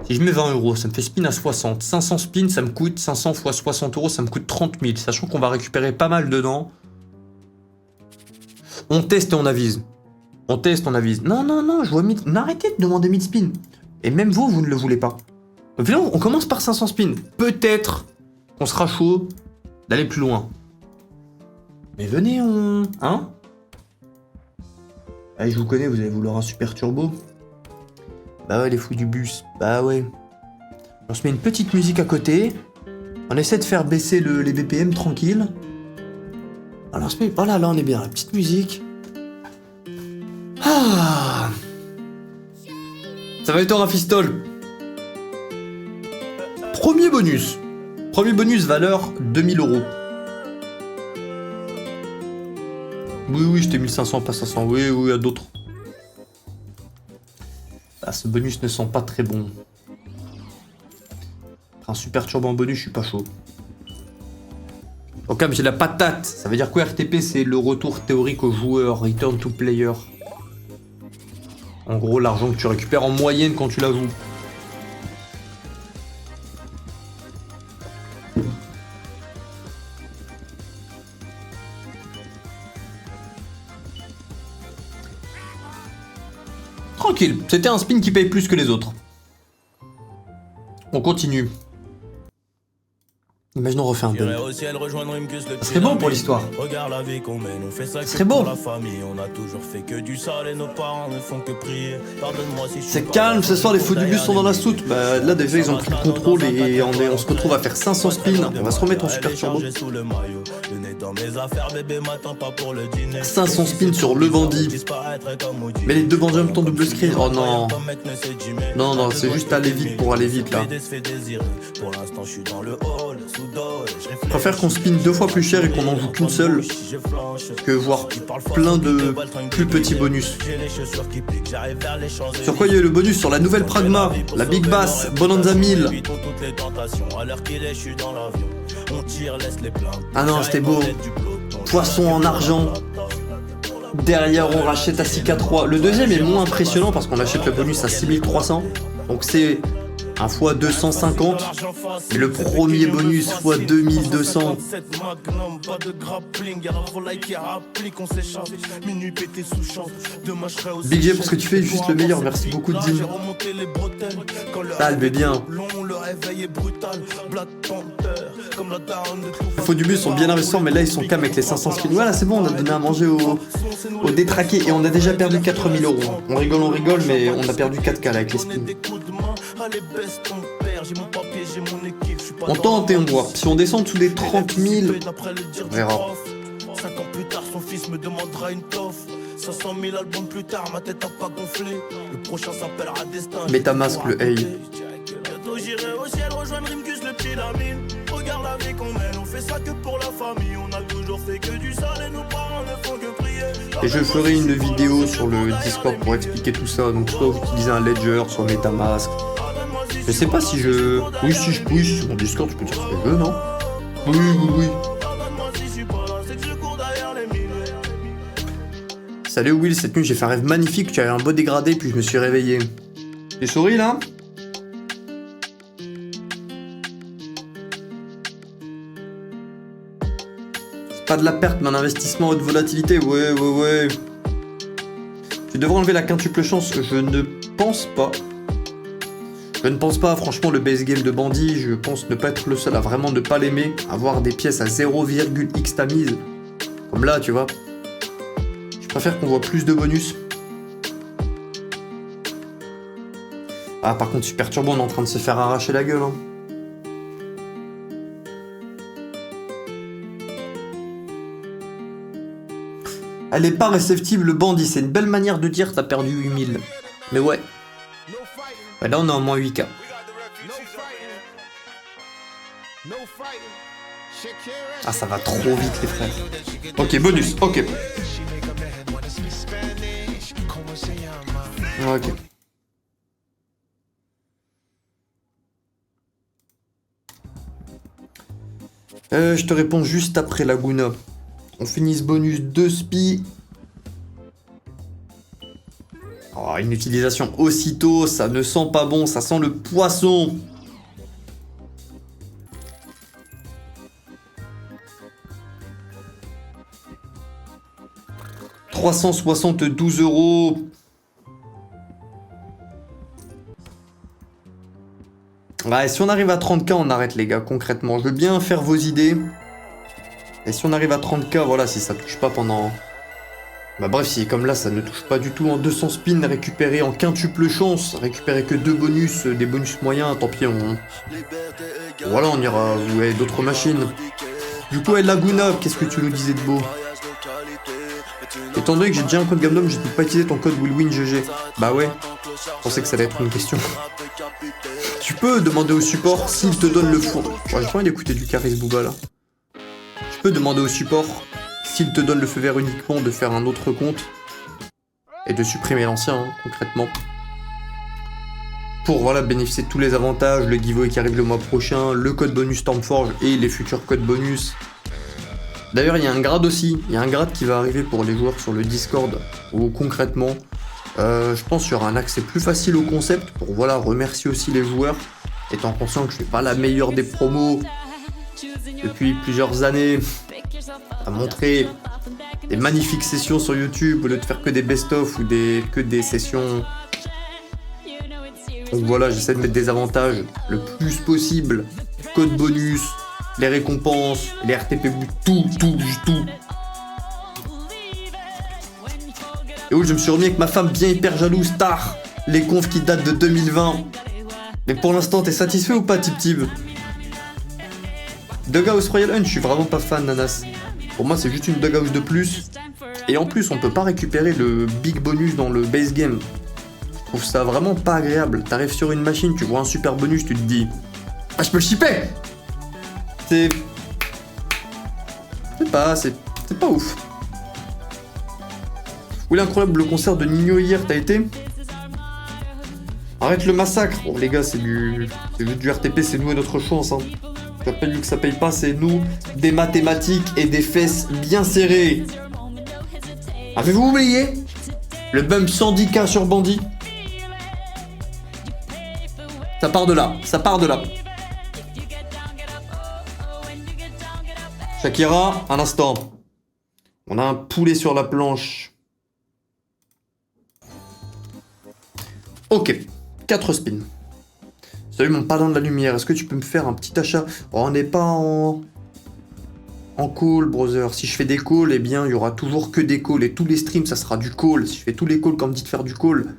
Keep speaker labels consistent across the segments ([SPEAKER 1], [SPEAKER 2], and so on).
[SPEAKER 1] Si je mets 20 euros, ça me fait spin à 60. 500 spins, ça me coûte 500 fois 60 euros, ça me coûte 30 000. Sachant qu'on va récupérer pas mal dedans. On teste et on avise. On teste, on avise. Non, non, non, je vois 1000. Non, arrêtez de demander 1000 spins. Et même vous, vous ne le voulez pas. Donc là, on commence par 500 spins. Peut-être qu'on sera chaud d'aller plus loin. Mais venez, on... Hein? Allez, je vous connais, vous allez vouloir un super turbo. Bah ouais, les fous du bus. Bah ouais. On se met une petite musique à côté. On essaie de faire baisser les BPM tranquille. Alors, on se met... Voilà, là, on est bien. La petite musique. Ah! Ça va être au rafistol. Premier bonus. Premier bonus, valeur 2000 euros. Oui, oui, j'étais 1500, pas 500. Oui, oui, à d'autres. Ah, ce bonus ne sent pas très bon. Un super turbo en bonus, je suis pas chaud. Ok, mais j'ai la patate. Ça veut dire quoi, RTP? C'est le retour théorique au joueur. Return to player. En gros, l'argent que tu récupères en moyenne quand tu la joues. Tranquille, c'était un spin qui paye plus que les autres. On continue. Imaginons on refait un dump. Ce serait bon pour l'histoire. Ce serait bon. C'est calme, ce soir les faux du bus sont dans la soute. Bah là déjà ils ont pris le contrôle et on se retrouve à faire 500 spins. On va se remettre en super turbo. 500 spins sur le bandit. Mais les deux bandits en même temps double screen. Oh non. Non, non, c'est juste aller vite pour aller vite là. Je préfère qu'on spin 2 fois plus cher et qu'on en joue qu'une seule que voir plein de plus petits bonus. Sur quoi il y a eu le bonus? Sur la nouvelle Pragma, la Big Bass, Bonanza 1000. Ah non, c'était beau. Poisson en argent. Derrière, on rachète à 6K3. Le deuxième est moins impressionnant parce qu'on achète le bonus à 6300. Donc c'est un fois 250. Et le premier bonus fois 2200. Big J, parce que tu fais juste le meilleur. Merci beaucoup, Dim. Salve bien. Les faux du bus sont bien investisseurs, mais là ils sont calmes avec les 500 spins. Voilà, c'est bon, on a donné à manger aux détraqués et on a déjà perdu 4000 euros. On rigole, mais on a perdu 4K là avec les spins. On tente et on voit. Si on descend en dessous des 30 000, on verra.
[SPEAKER 2] 5 ans plus tard, son fils me demandera une toffe. 500 000 albums plus tard, ma tête a pas gonflé. Le prochain s'appellera Destin.
[SPEAKER 1] Metamask, le hey.
[SPEAKER 2] Bientôt j'irai au ciel rejoindre Rimkus, le petit Lamine. Regarde la vie qu'on mène, on fait ça que pour la famille. On a toujours fait que du sale et nos parents ne font que prier.
[SPEAKER 1] Et je ferai une vidéo sur le Discord pour expliquer tout ça. Donc soit vous utilisez un Ledger, soit Metamask. Je sais pas si je... Oui, si je puisse, sur mon Discord, je peux dire ce que je veux, non? Oui, oui, oui. Salut Will, cette nuit j'ai fait un rêve magnifique, tu avais un beau dégradé, puis je me suis réveillé. Tu souris là? C'est pas de la perte, mais un investissement à haute volatilité, ouais. Tu devrais enlever la quintuple chance, je ne pense pas. Je ne pense pas, franchement, le base game de Bandit, je pense ne pas être le seul à vraiment ne pas l'aimer. Avoir des pièces à 0,x tamise. Comme là, tu vois. Je préfère qu'on voit plus de bonus. Ah, par contre, Super Turbo, on est en train de se faire arracher la gueule. Hein. Elle est pas réceptive, le Bandit. C'est une belle manière de dire t'as perdu 8000. Mais ouais. Ouais, là, on est en moins 8K. Ah, ça va trop vite, les frères. Ok, bonus, ok. Ok. Je te réponds juste après Laguna. On finit ce bonus 2 spi. Oh, une utilisation aussitôt, ça ne sent pas bon, ça sent le poisson. « 372 €. Ouais, si on arrive à 30K, on arrête les gars, concrètement. Je veux bien faire vos idées. Et si on arrive à 30K, voilà, si ça touche pas pendant... Bah bref, si comme là, ça ne touche pas du tout en 200 spins, récupérer en quintuple chance, récupérer que 2 bonus, des bonus moyens, tant pis, on... Voilà, on ira jouer d'autres machines. Du coup, Laguna, qu'est-ce que tu nous disais de beau? Étant donné que j'ai déjà un code Gamdom, je ne peux pas utiliser ton code WillWinGG. Bah ouais, je pensais que ça allait être une question. Tu peux demander au support s'il te donne le four. Ouais, j'ai pas envie d'écouter du Caris Booba là. Tu peux demander au support s'il te donne le feu vert uniquement de faire un autre compte et de supprimer l'ancien, hein, concrètement. Pour voilà, bénéficier de tous les avantages, le giveaway qui arrive le mois prochain, le code bonus Stormforge et les futurs codes bonus. D'ailleurs, il y a un grade aussi. Il y a un grade qui va arriver pour les joueurs sur le Discord où concrètement, je pense qu'il y aura un accès plus facile au concept pour voilà, remercier aussi les joueurs, étant conscient que je ne suis pas la meilleure des promos depuis plusieurs années à montrer des magnifiques sessions sur YouTube au lieu de faire que des best-of ou que des sessions. Donc voilà, j'essaie de mettre des avantages le plus possible. Code bonus, les récompenses, les RTP, tout. Et oui, je me suis remis avec ma femme bien hyper jalouse, tard. Les confs qui datent de 2020. Mais pour l'instant, t'es satisfait ou pas, Tip? Dughouse Royal Hunt, je suis vraiment pas fan, Nanas. Pour moi, c'est juste une Dughouse de plus. Et en plus, on peut pas récupérer le big bonus dans le base game. Je trouve ça vraiment pas agréable. T'arrives sur une machine, tu vois un super bonus, tu te dis... Ah, je peux le shipper! C'est pas ouf. Oui, l'incroyable concert de Nino hier, t'as été? Arrête le massacre. Bon, les gars, c'est du RTP, c'est nous et notre chance. Hein. J'appelle lui que ça paye pas, c'est nous, des mathématiques et des fesses bien serrées. Avez-vous oublié le bump 110K sur Bandit? Ça part de là, Shakira, un instant. On a un poulet sur la planche. Ok, 4 spins. Salut mon paladin de la lumière, est-ce que tu peux me faire un petit achat? Oh, on n'est pas en call, brother. Si je fais des calls, eh bien, il y aura toujours que des calls. Et tous les streams, ça sera du call. Si je fais tous les calls comme dit de faire du call,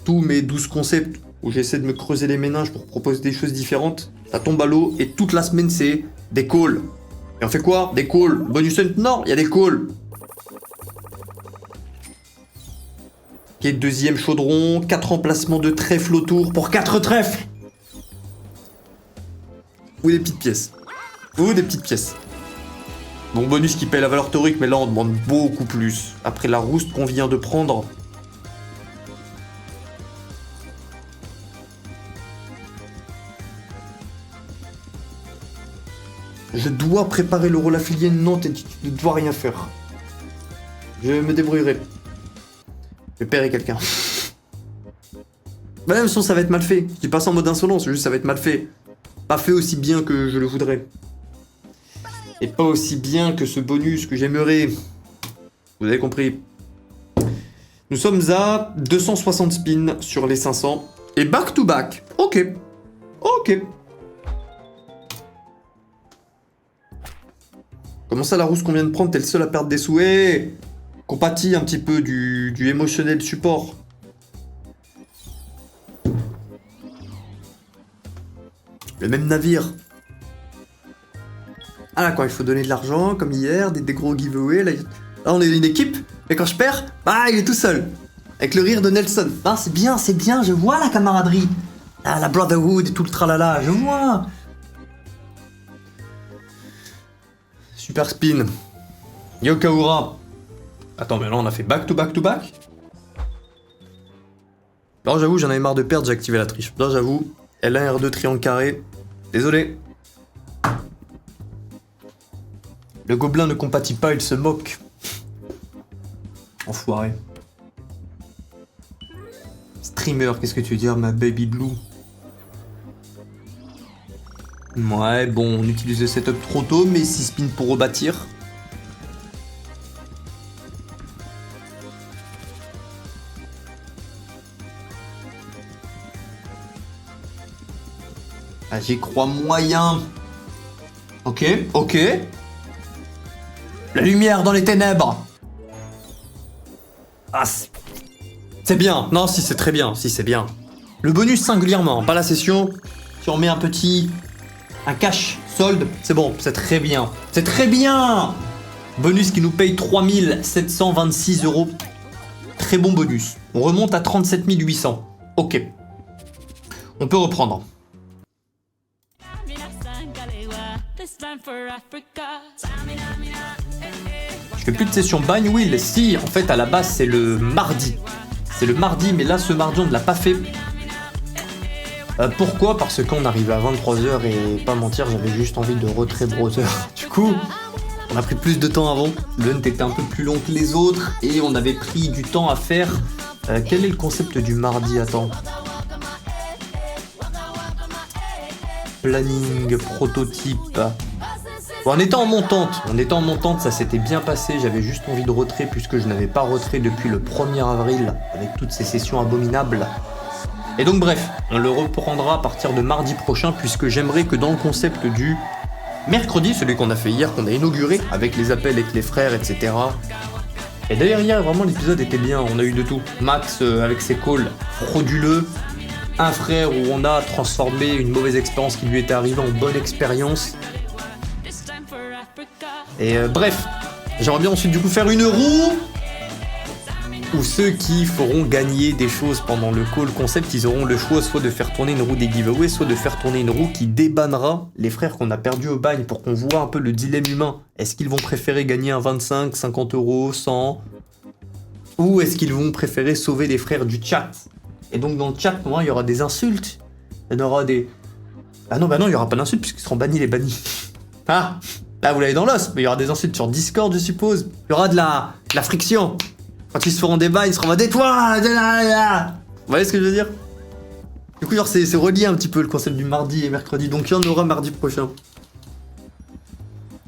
[SPEAKER 1] tous mes 12 concepts où j'essaie de me creuser les méninges pour proposer des choses différentes, ça tombe à l'eau. Et toute la semaine, c'est des calls. Et on fait quoi? Des calls. Bonus hunt? Non, il y a des calls. Ok, deuxième chaudron. 4 emplacements de trèfle autour pour 4 trèfles. Ou des petites pièces. Bon, bonus qui paye la valeur théorique, mais là on demande beaucoup plus. Après la rouste qu'on vient de prendre. Je dois préparer le rôle affilié. Non, tu ne dois rien faire. Je me débrouillerai. Je vais payer quelqu'un. Bah, même si ça va être mal fait. Je dis pas ça en mode insolence, juste ça va être mal fait. Pas fait aussi bien que je le voudrais. Et pas aussi bien que ce bonus que j'aimerais. Vous avez compris. Nous sommes à 260 spins sur les 500. Et back to back. Ok. Comment ça, la rousse qu'on vient de prendre, t'es le seul à perdre des sous? Compatit un petit peu du émotionnel support. Le même navire. Ah là, quand il faut donner de l'argent, comme hier, des gros giveaways, là on est une équipe, et quand je perds, bah il est tout seul. Avec le rire de Nelson. Ah c'est bien, je vois la camaraderie. Ah, la brotherhood et tout le tralala, je vois. Super spin. Yokaura. Attends, mais là on a fait back to back to back. Alors j'avoue, j'en avais marre de perdre, j'ai activé la triche. Non, j'avoue, L1, R2, triangle carré. Désolé. Le gobelin ne compatit pas, il se moque. Enfoiré. Streamer, qu'est-ce que tu veux dire, ma baby blue? Ouais, bon, on utilise le setup trop tôt, mais 6 spins pour rebâtir. Ah, j'y crois moyen. Ok, ok. La lumière dans les ténèbres. Ah, c'est bien. Non, si, c'est très bien. Si, c'est bien. Le bonus singulièrement, pas la session. Si on met un petit... un cash, solde, c'est bon, c'est très bien. C'est très bien. Bonus qui nous paye 3726 €. Très bon bonus. On remonte à 37 800. Ok. On peut reprendre. Je fais plus de session Bind Wheel. Si, en fait, à la base, c'est le mardi. C'est le mardi, mais là, ce mardi, on ne l'a pas fait. Pourquoi? Parce que quand on arrivait à 23h et pas mentir, j'avais juste envie de retrait browser. Du coup, on a pris plus de temps avant. Le hunt était un peu plus long que les autres et on avait pris du temps à faire. Quel est le concept du mardi? Attends. Planning, prototype. Bon, on était en montante, ça s'était bien passé. J'avais juste envie de retrait puisque je n'avais pas retrait depuis le 1er avril avec toutes ces sessions abominables. Et donc bref, on le reprendra à partir de mardi prochain puisque j'aimerais que dans le concept du mercredi, celui qu'on a fait hier, qu'on a inauguré avec les appels avec les frères, etc. Et d'ailleurs hier, vraiment l'épisode était bien, on a eu de tout. Max avec ses calls frauduleux, un frère où on a transformé une mauvaise expérience qui lui était arrivée en bonne expérience. Et bref, j'aimerais bien ensuite du coup faire une roue où ceux qui feront gagner des choses pendant le call concept, ils auront le choix soit de faire tourner une roue des giveaways, soit de faire tourner une roue qui débannera les frères qu'on a perdus au bagne pour qu'on voit un peu le dilemme humain. Est-ce qu'ils vont préférer gagner un 25, 50 €, 100 ou est-ce qu'ils vont préférer sauver les frères du chat? Et donc dans le chat, moi, il y aura des insultes, il y en aura des... bah non, il y aura pas d'insultes puisqu'ils seront bannis les bannis. Ah, là vous l'avez dans l'os, mais il y aura des insultes sur Discord, je suppose. Il y aura de la friction. Quand ils se feront débat, ils seront en mode étoile. Vous voyez ce que je veux dire? Du coup, genre, c'est relié un petit peu le concept du mardi et mercredi. Donc, il y en aura mardi prochain.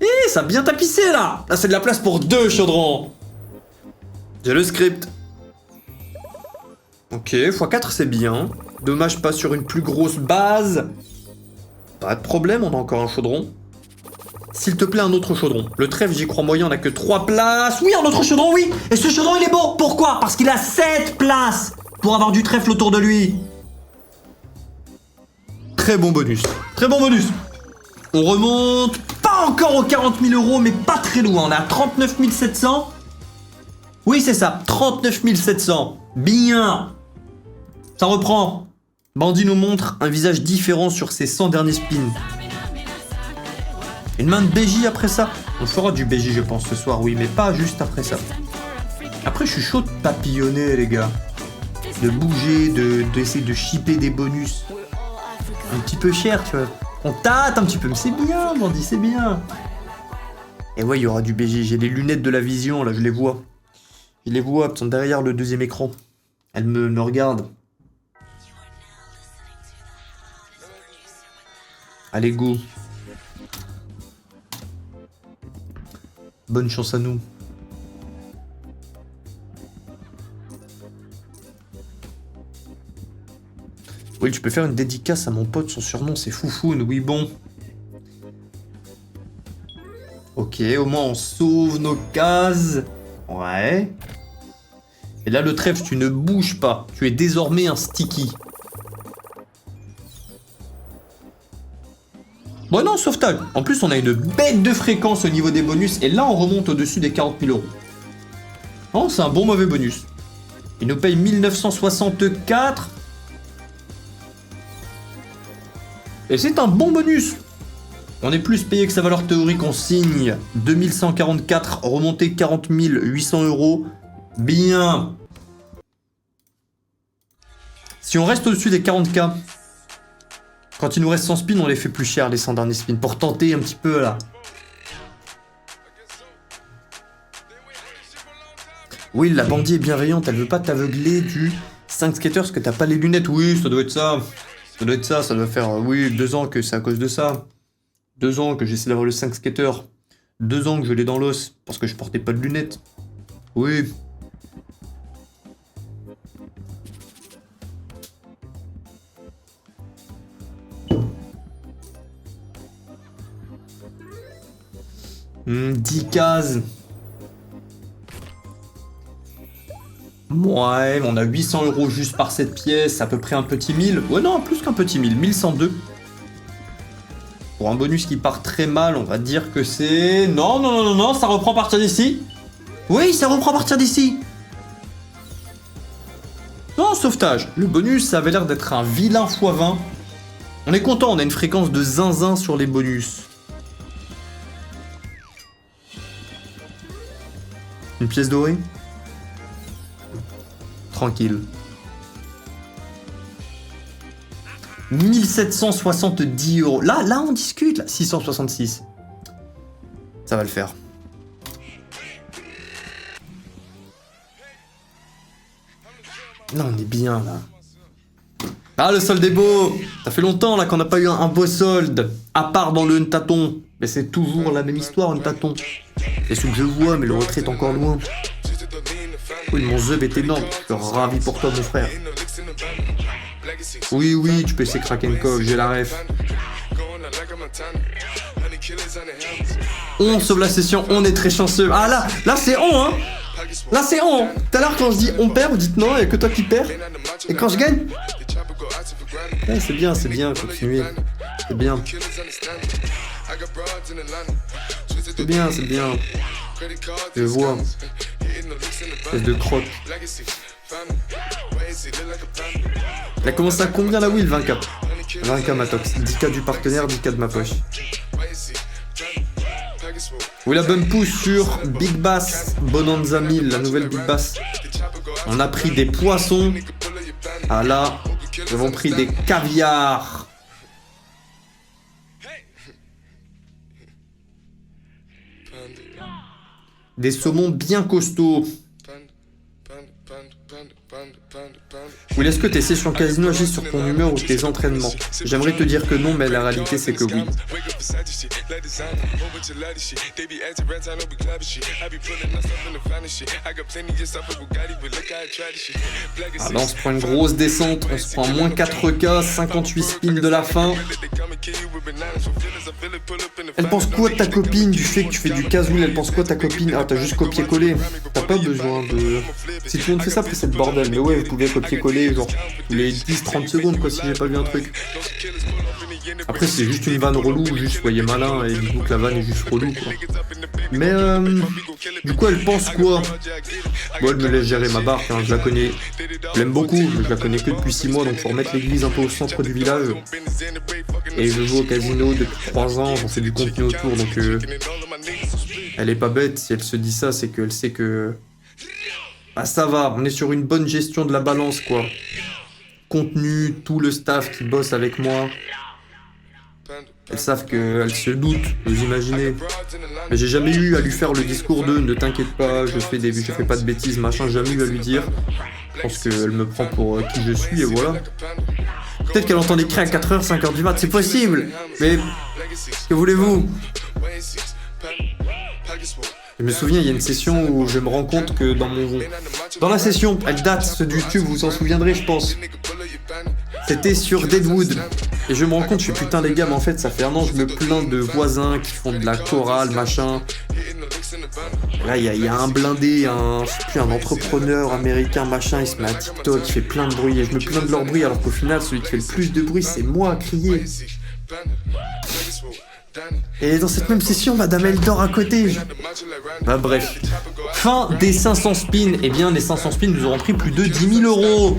[SPEAKER 1] Eh, ça a bien tapissé là. Là, c'est de la place pour 2 chaudrons. J'ai le script. Ok, x4, c'est bien. Dommage, pas sur une plus grosse base. Pas de problème, on a encore un chaudron. S'il te plaît, un autre chaudron. Le trèfle, j'y crois moyen, on a que 3 places. Oui, un autre chaudron, oui. Et ce chaudron, il est beau. Pourquoi? Parce qu'il a 7 places pour avoir du trèfle autour de lui. Très bon bonus. Très bon bonus. On remonte. Pas encore aux 40 000 €, mais pas très loin. On est à 39 700. Oui, c'est ça. 39 700. Bien. Ça reprend. Bandit nous montre un visage différent sur ses 100 derniers spins. Une main de BJ après ça. On fera du BJ je pense ce soir, oui, mais pas juste après ça. Après je suis chaud de papillonner les gars. De bouger, d'essayer de shipper des bonus. Un petit peu cher, tu vois. On tâte un petit peu, mais c'est bien, Bandit, c'est bien. Et ouais, il y aura du BJ. J'ai les lunettes de la vision, là, je les vois. Je les vois, elles sont derrière le deuxième écran. Elles me regardent. Allez, go. Bonne chance à nous. Oui, tu peux faire une dédicace à mon pote, son surnom c'est Foufoune, oui bon. Ok, au moins on sauve nos cases. Ouais. Et là le trèfle, tu ne bouges pas. Tu es désormais un sticky. Bon non, sauvetage. En plus, on a une bête de fréquence au niveau des bonus. Et là, on remonte au-dessus des 40 000 €. Oh, c'est un bon mauvais bonus. Il nous paye 1964. Et c'est un bon bonus. On est plus payé que sa valeur théorique. On signe 2144, remonté 40 800 €. Bien. Si on reste au-dessus des 40K... Quand il nous reste 100 spins, on les fait plus cher, les 100 derniers spins, pour tenter un petit peu, là. Oui, la bandit est bienveillante, elle veut pas t'aveugler du 5 skaters parce que t'as pas les lunettes. Oui, ça doit être ça. Ça doit être ça. Ça doit faire, oui, 2 ans que c'est à cause de ça. 2 ans que j'essaie d'avoir le 5 skater. 2 ans que je l'ai dans l'os parce que je portais pas de lunettes. Oui. Mmh, 10 cases. Ouais, on a 800 € juste par cette pièce, à peu près un petit 1000. Ouais, non, plus qu'un petit 1000, 1102. Pour un bonus qui part très mal, on va dire que c'est... Non, non, non, non, non, ça reprend à partir d'ici. Oui, ça reprend à partir d'ici. Non, sauvetage. Le bonus, ça avait l'air d'être un vilain x20. On est content, on a une fréquence de zinzin sur les bonus. Une pièce dorée. Tranquille. 1770 €. Là, on discute, là. 666. Ça va le faire. Non, on est bien, là. Ah, le solde est beau. Ça fait longtemps, là, qu'on n'a pas eu un beau solde. À part dans le Ntaton. Mais c'est toujours la même histoire, Ntaton. C'est ce que je vois, mais le retrait est encore loin. Oui, mon zeub est énorme. Je suis ravi pour toi, mon frère. Oui, oui, tu peux essayer Krakenkov, j'ai la ref. On sauve la session, on est très chanceux. Ah là c'est on, hein. Là c'est on. Tout à l'heure quand je dis on perd, vous dites non, il n'y a que toi qui perds. Et quand je gagne, ouais, c'est bien, continuez. C'est bien. C'est bien. Je vois. Espèce de crotte. Il a commencé à combien la wheel? 20K. 20K Matox. 10K du partenaire, 10K de ma poche. Oui, la bonne pousse sur Big Bass Bonanza 1000, la nouvelle Big Bass. On a pris des poissons. Ah là, nous avons pris des caviars. Des saumons bien costauds. Oui, est-ce que tes sessions casino agissent sur ton humeur ou tes entraînements? J'aimerais te dire que non, mais la réalité c'est que oui. Ah là, on se prend une grosse descente, on se prend moins 4K, 58 spins de la fin. Elle pense quoi de ta copine, du fait que tu fais du casse-wheel? Elle pense quoi ta copine? Ah, t'as juste copié-collé. T'as pas besoin de... Si tout le monde fait ça, après c'est le bordel. Mais ouais, vous pouvez copier-coller, genre, les 10-30 secondes, quoi, si j'ai pas vu un truc. Après, c'est juste une vanne relou, juste soyez malin, et dites-vous que la vanne est juste relou, quoi. Mais, du coup, elle pense quoi? Bon, elle me laisse gérer ma barque, hein, je la connais. Je l'aime beaucoup, mais je la connais que depuis 6 mois, donc faut remettre l'église un peu au centre du village. Et je joue au casino depuis 3 ans, j'en fais du contenu autour, donc elle est pas bête. Si elle se dit ça, c'est qu'elle sait que... Ah, ça va, on est sur une bonne gestion de la balance, quoi. Contenu, tout le staff qui bosse avec moi. Elles savent qu'elles se doutent, vous imaginez. Mais j'ai jamais eu à lui faire le discours de « Ne t'inquiète pas, je fais pas de bêtises, machin », j'ai jamais eu à lui dire. Je pense qu'elle me prend pour qui je suis, et voilà. Peut-être qu'elle entend des cris à 4h, 5h du mat, c'est possible. Mais, que voulez-vous? Je me souviens, il y a une session où je me rends compte que dans la session, elle date, ceux du YouTube, vous vous en souviendrez, je pense. C'était sur Deadwood. Et je me rends compte, je fais putain les gars, mais en fait, ça fait un an, je me plains de voisins qui font de la chorale, machin. Là, il y a un blindé, je sais plus, un entrepreneur américain, machin, il se met à TikTok, il fait plein de bruit. Et je me plains de leur bruit, alors qu'au final, celui qui fait le plus de bruit, c'est moi à crier. Et dans cette même session, madame, elle dort à côté. Bah bref. Fin des 500 spins. Eh bien, les 500 spins nous auront pris plus de 10 000 €.